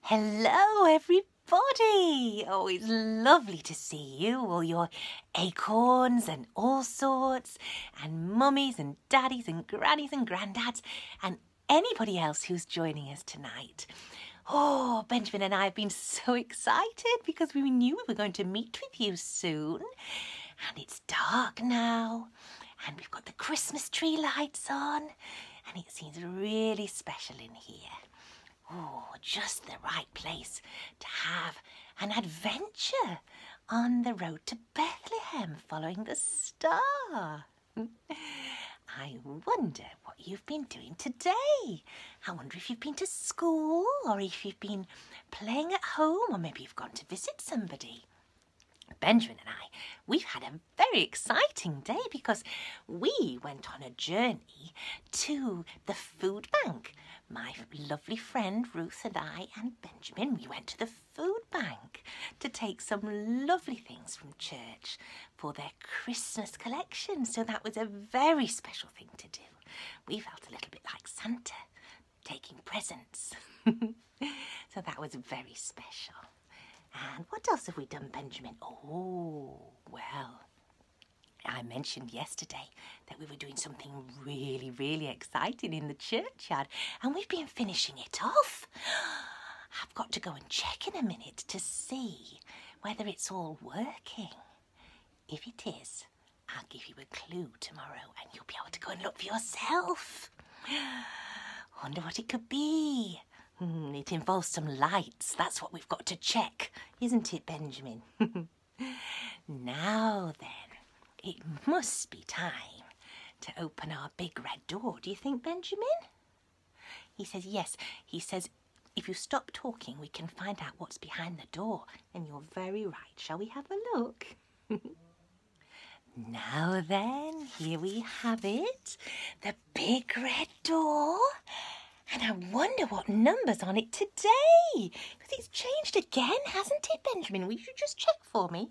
Hello, everybody. Oh, it's lovely to see you, all your acorns and all sorts, and mummies and daddies and grannies and granddads, and anybody else who's joining us tonight. Oh, Benjamin and I have been so excited because we knew we were going to meet with you soon. And it's dark now, and we've got the Christmas tree lights on, and it seems really special in here. Oh, just the right place to have an adventure on the road to Bethlehem following the star. I wonder what you've been doing today. I wonder if you've been to school or if you've been playing at home or maybe you've gone to visit somebody. Benjamin and I, we've had a very exciting day because we went on a journey to the food bank. My lovely friend Ruth and I and Benjamin, we went to the food bank to take some lovely things from church for their Christmas collection. So that was a very special thing to do. We felt a little bit like Santa taking presents. So that was very special. And what else have we done, Benjamin? Oh, well, I mentioned yesterday that we were doing something really, really exciting in the churchyard, and we've been finishing it off. I've got to go and check in a minute to see whether it's all working. If it is, I'll give you a clue tomorrow and you'll be able to go and look for yourself. Wonder what it could be. It involves some lights. That's what we've got to check, isn't it, Benjamin? Now then, it must be time to open our big red door. Do you think, Benjamin? He says yes. He says if you stop talking, we can find out what's behind the door. And you're very right. Shall we have a look? Now then, here we have it. The big red door. And I wonder what number's on it today, because it's changed again, hasn't it, Benjamin? Will you just check for me?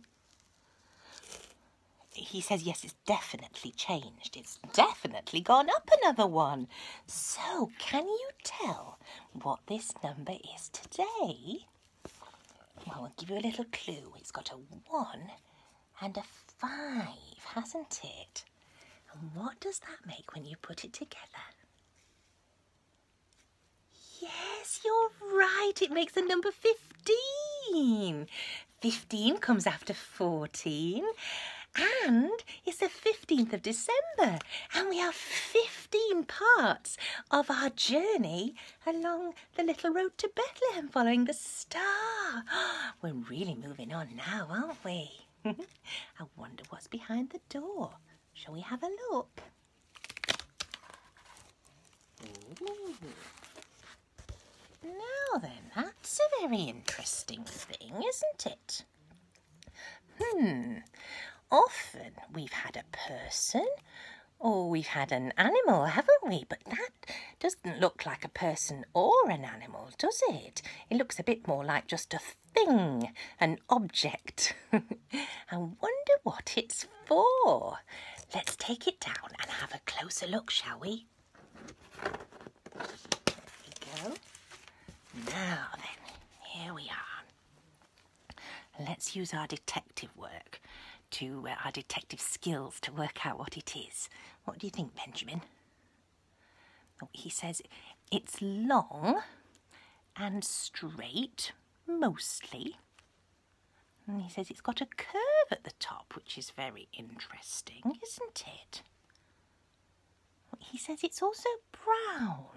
He says, yes, it's definitely changed. It's definitely gone up another one. So, can you tell what this number is today? Well, I'll give you a little clue. It's got a 1 and a 5, hasn't it? And what does that make when you put it together? Yes, you're right. It makes the number 15. 15 comes after 14. And it's the 15th of December. And we are 15 parts of our journey along the little road to Bethlehem following the star. We're really moving on now, aren't we? I wonder what's behind the door. Shall we have a look? Ooh. Now then, that's a very interesting thing, isn't it? Often we've had a person or we've had an animal, haven't we? But that doesn't look like a person or an animal, does it? It looks a bit more like just a thing, an object. I wonder what it's for. Let's take it down and have a closer look, shall we? There we go. Now then, here we are. Let's use our detective work, our detective skills to work out what it is. What do you think, Benjamin? Oh, he says it's long and straight, mostly. And he says it's got a curve at the top, which is very interesting, isn't it? He says it's also brown.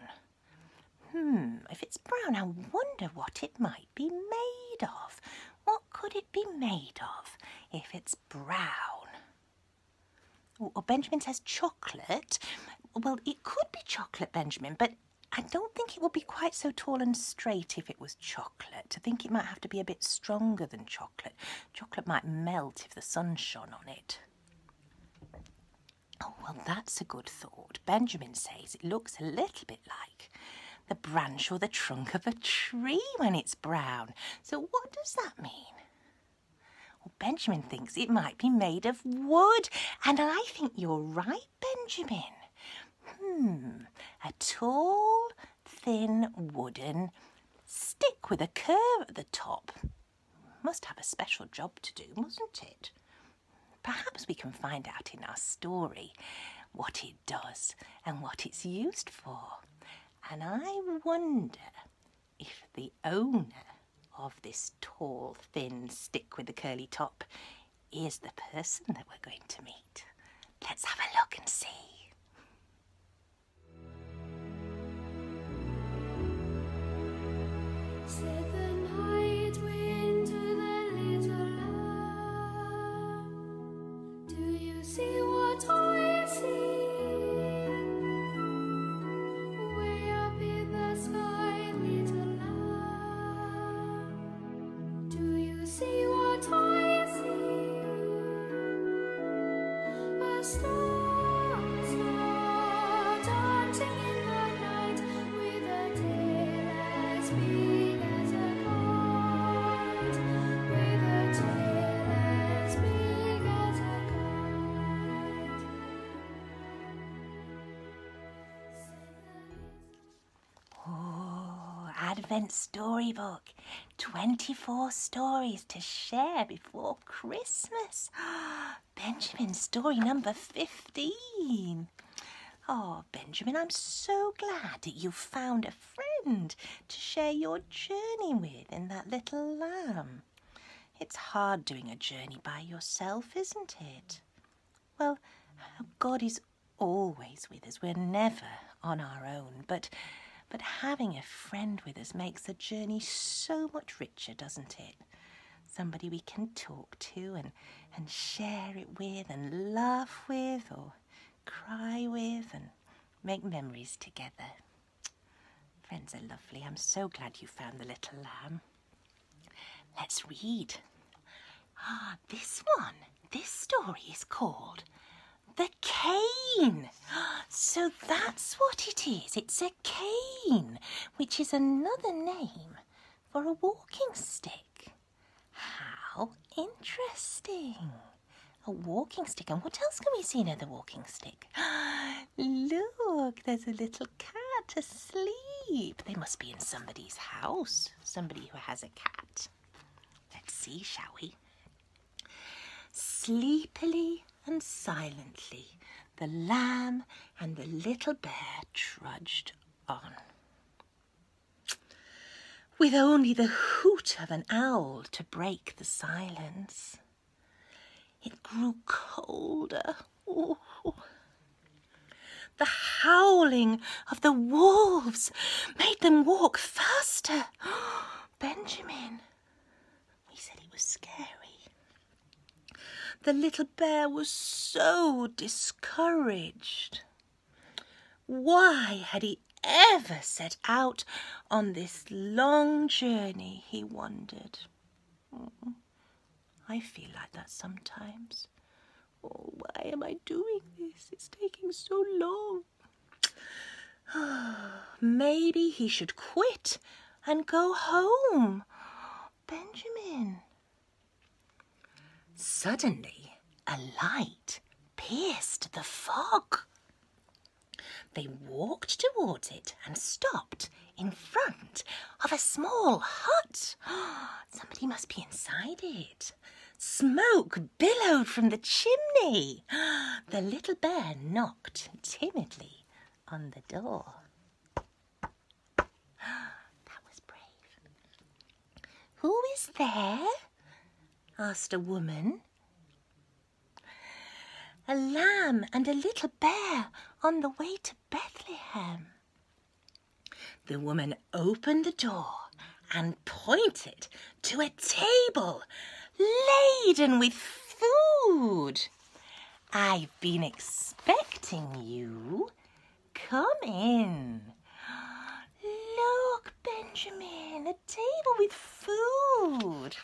If it's brown, I wonder what it might be made of. What could it be made of if it's brown? Oh, Benjamin says chocolate. Well, it could be chocolate, Benjamin, but I don't think it would be quite so tall and straight if it was chocolate. I think it might have to be a bit stronger than chocolate. Chocolate might melt if the sun shone on it. Oh, well, that's a good thought. Benjamin says it looks a little bit like the branch or the trunk of a tree when it's brown. So what does that mean? Well, Benjamin thinks it might be made of wood, and I think you're right, Benjamin. A tall, thin wooden stick with a curve at the top. Must have a special job to do, mustn't it? Perhaps we can find out in our story what it does and what it's used for. And I wonder if the owner of this tall, thin stick with the curly top is the person that we're going to meet. Let's have a look and see. Said the night wind to the little lamb, do you see what I see? Way up in the sky, little lamb, do you see what I see? A star, star, dancing in the night with a tail as big as a kite, with a tail as big as a kite. Oh, Advent Storybook. 24 stories to share before Christmas. Benjamin's story number 15. Oh, Benjamin, I'm so glad that you found a friend to share your journey with in that little lamb. It's hard doing a journey by yourself, isn't it? Well, God is always with us. We're never on our own, but having a friend with us makes the journey so much richer, doesn't it? Somebody we can talk to and share it with and laugh with or cry with and make memories together. Friends are lovely. I'm so glad you found the little lamb. Let's read. This story is called The Cane. So that's what it is. It's a cane, which is another name for a walking stick. How interesting. A walking stick. And what else can we see near the walking stick? Look, there's a little cat asleep. They must be in somebody's house. Somebody who has a cat. Let's see, shall we? Sleepily and silently, the lamb and the little bear trudged on. With only the hoot of an owl to break the silence. It grew colder. Ooh. The howling of the wolves made them walk faster. Benjamin, we said it was scary. The little bear was so discouraged. Why had he ever set out on this long journey, he wondered. I feel like that sometimes. Oh, why am I doing this? It's taking so long. Maybe he should quit and go home. Benjamin. Suddenly, a light pierced the fog. They walked towards it and stopped in front of a small hut. Somebody must be inside it. Smoke billowed from the chimney. The little bear knocked timidly on the door. That was brave. Who is there? Asked a woman. A lamb and a little bear on the way to Bethlehem. The woman opened the door and pointed to a table laden with food. I've been expecting you. Come in. Look, Benjamin, a table with food.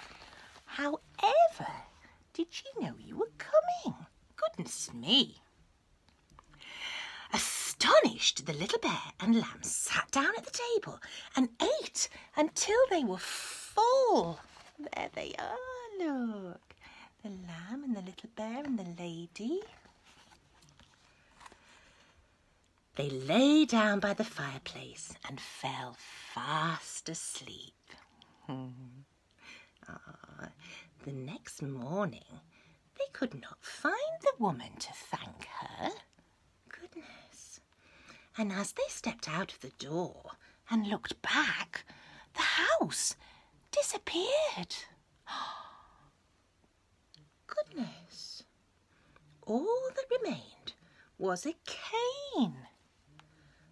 However, did she know you were coming? Goodness me. Astonished, the little bear and lamb sat down at the table and ate until they were full. There they are, look. The lamb and the little bear and the lady. They lay down by the fireplace and fell fast asleep. The next morning, they could not find the woman to thank her. Goodness. And as they stepped out of the door and looked back, the house disappeared. Goodness. All that remained was a cane.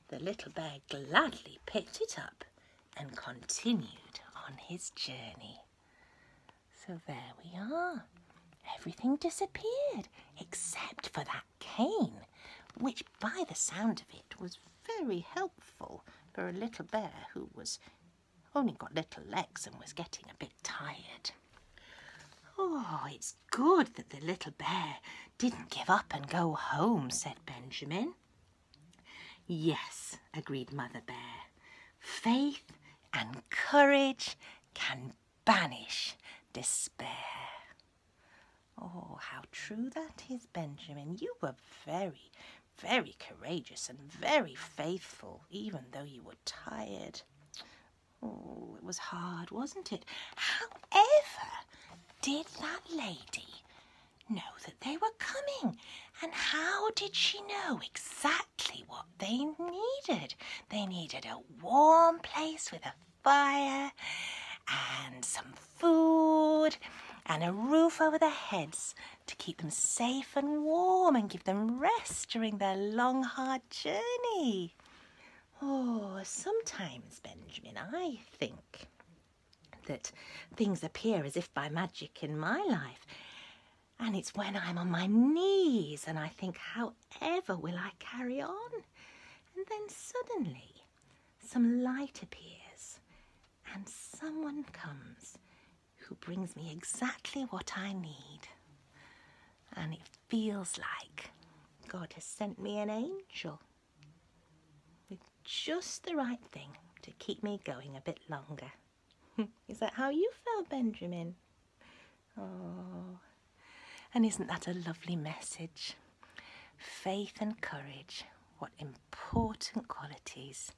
The little bear gladly picked it up and continued on his journey. So there we are. Everything disappeared except for that cane, which by the sound of it was very helpful for a little bear who was only got little legs and was getting a bit tired. Oh, it's good that the little bear didn't give up and go home, said Benjamin. Yes, agreed Mother Bear. Faith and courage can banish despair. Oh, how true that is, Benjamin. You were very, very courageous and very faithful, even though you were tired. Oh, it was hard, wasn't it? However, did that lady know that they were coming? And how did she know exactly what they needed? They needed a warm place with a fire and some food and a roof over their heads to keep them safe and warm and give them rest during their long, hard journey. Oh, sometimes, Benjamin, I think that things appear as if by magic in my life. And it's when I'm on my knees and I think, however will I carry on? And then suddenly some light appears and someone comes who brings me exactly what I need. And it feels like God has sent me an angel with just the right thing to keep me going a bit longer. Is that how you felt, Benjamin? Oh, and isn't that a lovely message? Faith and courage, what important qualities.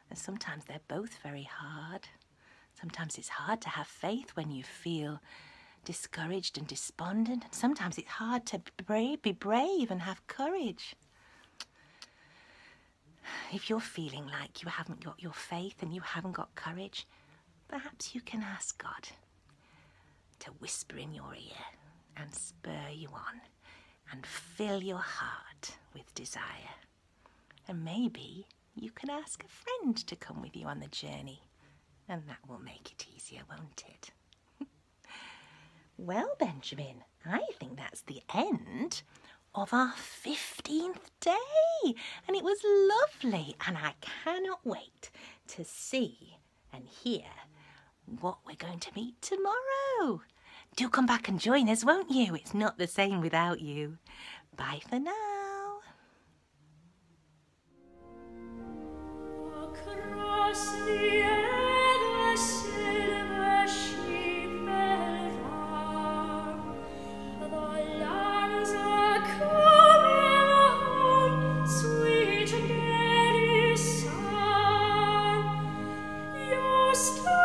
And sometimes they're both very hard. Sometimes it's hard to have faith when you feel discouraged and despondent. And sometimes it's hard to be brave and have courage. If you're feeling like you haven't got your faith and you haven't got courage, perhaps you can ask God to whisper in your ear and spur you on and fill your heart with desire. And maybe you can ask a friend to come with you on the journey, and that will make it easier, won't it? Well, Benjamin, I think that's the end of our 15th day, and it was lovely, and I cannot wait to see and hear what we're going to meet tomorrow. Do come back and join us, won't you? It's not the same without you. Bye for now. Across the air, the silver sheep bell rang. The lambs are coming home, sweet Mary sang. Your star